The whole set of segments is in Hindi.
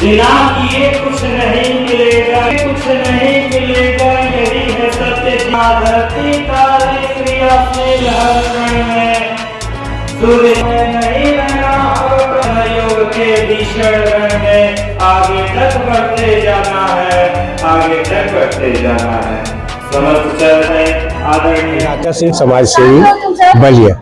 बिना किए कुछ नहीं मिलेगा, कुछ नहीं मिलेगा, यही है सत्य। धरती काली क्रियाशील हर क्षण में, सूर्य में नहीं रहना, योग के भीषण रण में आगे तक बढ़ते जाना है, आगे तक बढ़ते जाना है। समस्त चरण आदरणीय आचार्य सिंह समाज सेवी बलिया।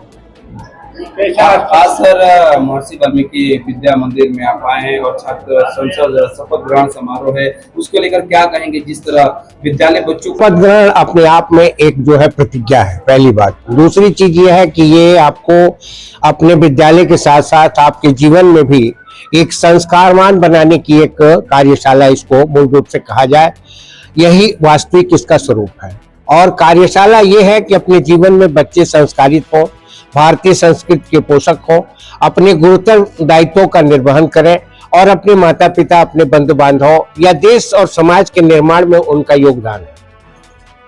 खास सर महर्षि वाल्मीकि विद्या मंदिर में आप आए हैं और छात्र संसद शपथ ग्रहण समारोह है, उसको लेकर क्या कहेंगे? जिस तरह विद्यालय बच्चों शपथ ग्रहण अपने आप में एक जो है प्रतिज्ञा है, पहली बात। दूसरी चीज ये है कि ये आपको अपने विद्यालय के साथ साथ आपके जीवन में भी एक संस्कारवान बनाने की एक कार्यशाला इसको मूल रूप से कहा जाए, यही वास्तविक इसका स्वरूप है। और कार्यशाला ये है कि अपने जीवन में बच्चे संस्कारित हो, भारतीय संस्कृति के पोषक हो, अपने गुरुतर दायित्वों का निर्वहन करें और अपने माता पिता, अपने बंधु बांधवों या देश और समाज के निर्माण में उनका योगदान है।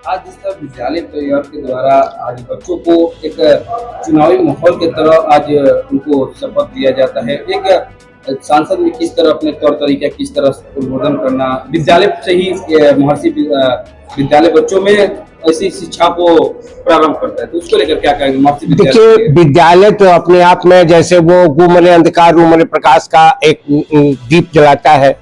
आज जिस तरह विद्यालय परिवार के द्वारा आज बच्चों को एक चुनावी माहौल की तरह आज उनको शपथ दिया जाता है, एक सांसद में किस तरह अपने तौर तरीका किस तरह उद्बोधन करना, विद्यालय से ही महर्षि विद्यालय बच्चों में ऐसी शिक्षा को प्रारंभ करता है, तो उसको लेकर क्या कहेंगे महर्षि विद्यालय? देखिए, विद्यालय तो अपने आप में जैसे वो गुमने अंधकार रूमने प्रकाश का एक दीप जलाता है।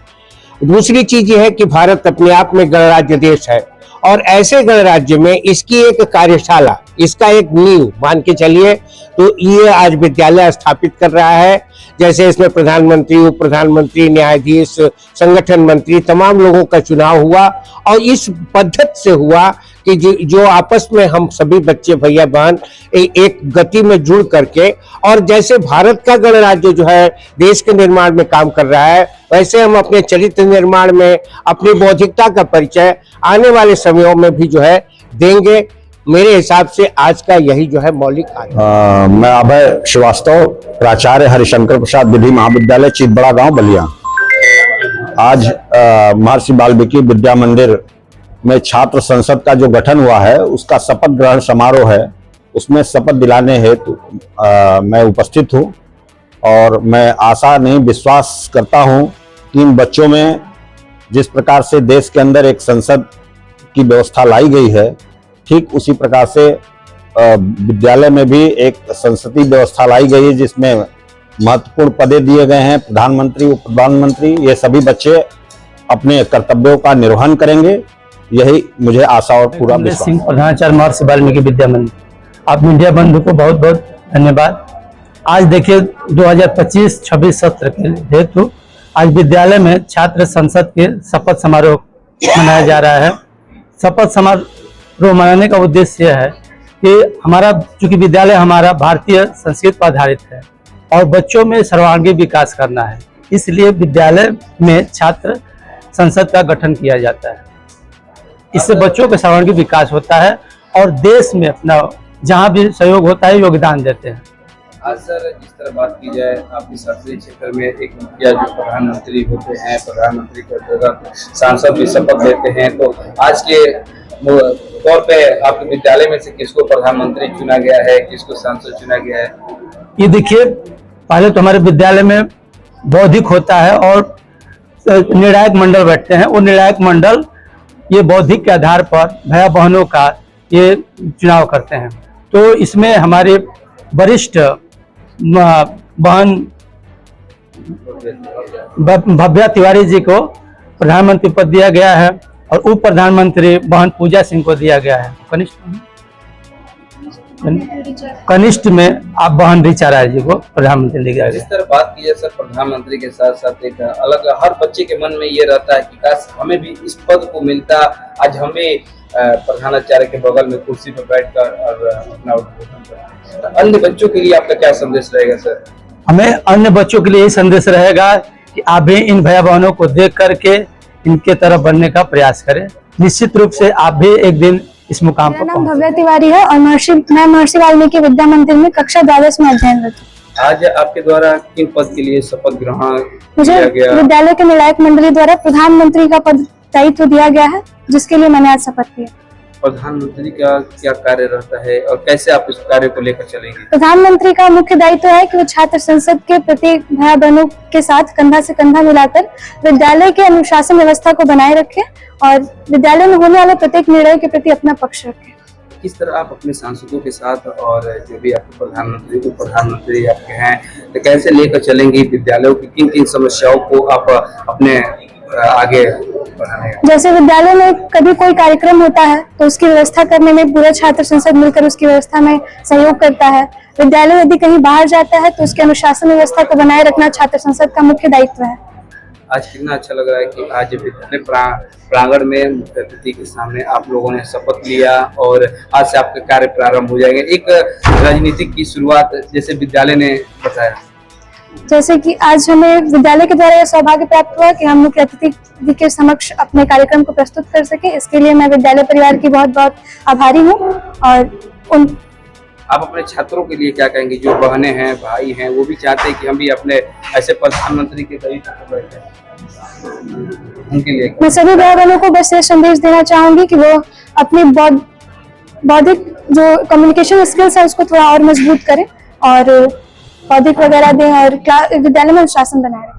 दूसरी चीज ये है कि भारत अपने आप में गणराज्य देश है और ऐसे गणराज्य में इसकी एक कार्यशाला, इसका एक नींव मान के चलिए, तो ये आज विद्यालय स्थापित कर रहा है। जैसे इसमें प्रधानमंत्री, उप प्रधानमंत्री, न्यायाधीश, संगठन मंत्री, तमाम लोगों का चुनाव हुआ और इस पद्धति से हुआ कि जो आपस में हम सभी बच्चे भैया बहन एक गति में जुड़ करके, और जैसे भारत का गणराज्य जो है देश के निर्माण में काम कर रहा है, वैसे हम अपने चरित्र निर्माण में अपनी बौद्धिकता का परिचय आने वाले समयों में भी जो है देंगे। मेरे हिसाब से आज का यही जो है मौलिक मैं अभय श्रीवास्तव, प्राचार्य हरिशंकर प्रसाद विधि महाविद्यालय चितबड़ा गांव बलिया। आज महर्षि वाल्मीकि विद्या मंदिर में छात्र संसद का जो गठन हुआ है उसका शपथ ग्रहण समारोह है, उसमें शपथ दिलाने हेतु मैं उपस्थित हूं और मैं आशा नहीं विश्वास करता हूं कि इन बच्चों में जिस प्रकार से देश के अंदर एक संसद की व्यवस्था लाई गई है, ठीक उसी प्रकार से विद्यालय में भी एक संसदीय व्यवस्था लाई गई है जिसमें महत्वपूर्ण पदे दिए गए हैं, प्रधानमंत्री, उप प्रधानमंत्री। ये सभी बच्चे अपने कर्तव्यों का निर्वहन करेंगे, यही मुझे आशा और पूरा विश्वास है। प्रधानाचार्य महर्षि वाल्मीकि विद्या मंदिर। आप मीडिया बंधु को बहुत बहुत धन्यवाद। आज देखिए 2025-26 सत्र के हेतु आज विद्यालय में छात्र संसद के शपथ समारोह मनाया जा रहा है। शपथ समारोह मनाने का उद्देश्य यह है कि हमारा, चूंकि विद्यालय हमारा भारतीय संस्कृति पर आधारित है और बच्चों में सर्वांगीण विकास करना है, इसलिए विद्यालय में छात्र संसद का गठन किया जाता है। इससे बच्चों का सर्वांगीण विकास होता है और देश में अपना जहां भी सहयोग होता है योगदान देते हैं। आज सर जिस तरह बात की जाए, आपके शासकीय क्षेत्र में एक मुखिया जो प्रधानमंत्री होते हैं, प्रधानमंत्री के जगह सांसद भी शपथ लेते हैं, तो आज के तौर पे आपके विद्यालय में से किसको प्रधानमंत्री चुना गया है, किसको सांसद चुना गया है? ये देखिए, पहले तो हमारे विद्यालय में बौद्धिक होता है और निर्णायक मंडल बैठते हैं। वो निर्णायक मंडल ये बौद्धिक के आधार पर भैया बहनों का ये चुनाव करते हैं। तो इसमें हमारे वरिष्ठ बहन भव्या तिवारी जी को प्रधानमंत्री पद दिया गया है और उप प्रधानमंत्री बहन पूजा सिंह को दिया गया है। कनिष्ठ में आप बहन ऋचा राय जी को प्रधानमंत्री दिया गया। जिस तरह बात की जाए सर, प्रधानमंत्री के साथ साथ एक अलग हर बच्चे के मन में ये रहता है कि काश हमें भी इस पद को मिलता, आज हमें प्रधानाचार्य के बगल में कुर्सी पर बैठकर और अपना उद्बोधन करना। अन्य बच्चों के लिए आपका क्या संदेश रहेगा सर? हमें अन्य बच्चों के लिए यही संदेश रहेगा कि आप भी इन भैया बहनों को देख करके इनके तरफ बनने का प्रयास करें। निश्चित रूप से आप भी एक दिन इस मुकाम पर। मेरा नाम भव्या तिवारी है और मैं महर्षि वाल्मीकि विद्या मंदिर में कक्षा 12 में अध्ययनरत हूँ। आज आपके द्वारा किन पद के लिए शपथ ग्रहण मुझे किया गया? विद्यालय के निर्णायक मंडली द्वारा प्रधानमंत्री का पद दायित्व दिया गया है, जिसके लिए मैंने आज शपथ लिया। प्रधानमंत्री का क्या कार्य रहता है और कैसे आप इस कार्य को लेकर चलेंगे? प्रधानमंत्री का मुख्य दायित्व है कि वो छात्र संसद के प्रत्येक भाई बहनों के साथ कंधा से कंधा मिलाकर विद्यालय के अनुशासन व्यवस्था को बनाए रखे और विद्यालय में होने वाले प्रत्येक निर्णय के प्रति अपना पक्ष रखे। किस तरह आप अपने सांसदों के साथ और जो भी आपके प्रधानमंत्री आपके हैं तो कैसे लेकर चलेंगे विद्यालयों की किन किन समस्याओं को आप अपने आगे बढ़ाने? जैसे विद्यालय में कभी कोई कार्यक्रम होता है तो उसकी व्यवस्था करने में पूरा छात्र संसद मिलकर उसकी व्यवस्था में सहयोग करता है। विद्यालय यदि कहीं बाहर जाता है तो उसके अनुशासन व्यवस्था को बनाए रखना छात्र संसद का मुख्य दायित्व है। आज कितना अच्छा लग रहा है कि आज विद्यालय प्रांगण में मुख्य अतिथि के सामने आप लोगों ने शपथ लिया और आज से आपके कार्य प्रारंभ हो जाएंगे। एक राजनीतिक की शुरुआत जैसे विद्यालय ने बताया, जैसे कि आज हमें विद्यालय के द्वारा यह सौभाग्य प्राप्त हुआ कि हम मुख्य अतिथि के समक्ष अपने कार्यक्रम को प्रस्तुत कर सके। इसके लिए मैं विद्यालय परिवार की बहुत बहुत आभारी हूँ। और आप अपने छात्रों के लिए क्या कहेंगे? जो बहनें हैं भाई हैं वो भी चाहते हैं कि हम भी अपने ऐसे प्रधानमंत्री के करीब बैठे, उनके लिए मैं सभी भाई बहनों को बस ये संदेश देना चाहूंगी कि वो अपनी बौद्धिक जो कम्युनिकेशन स्किल्स है उसको थोड़ा और मजबूत करें और बौद्धिक वगैरह दें और विद्यालय में अनुशासन बनाए।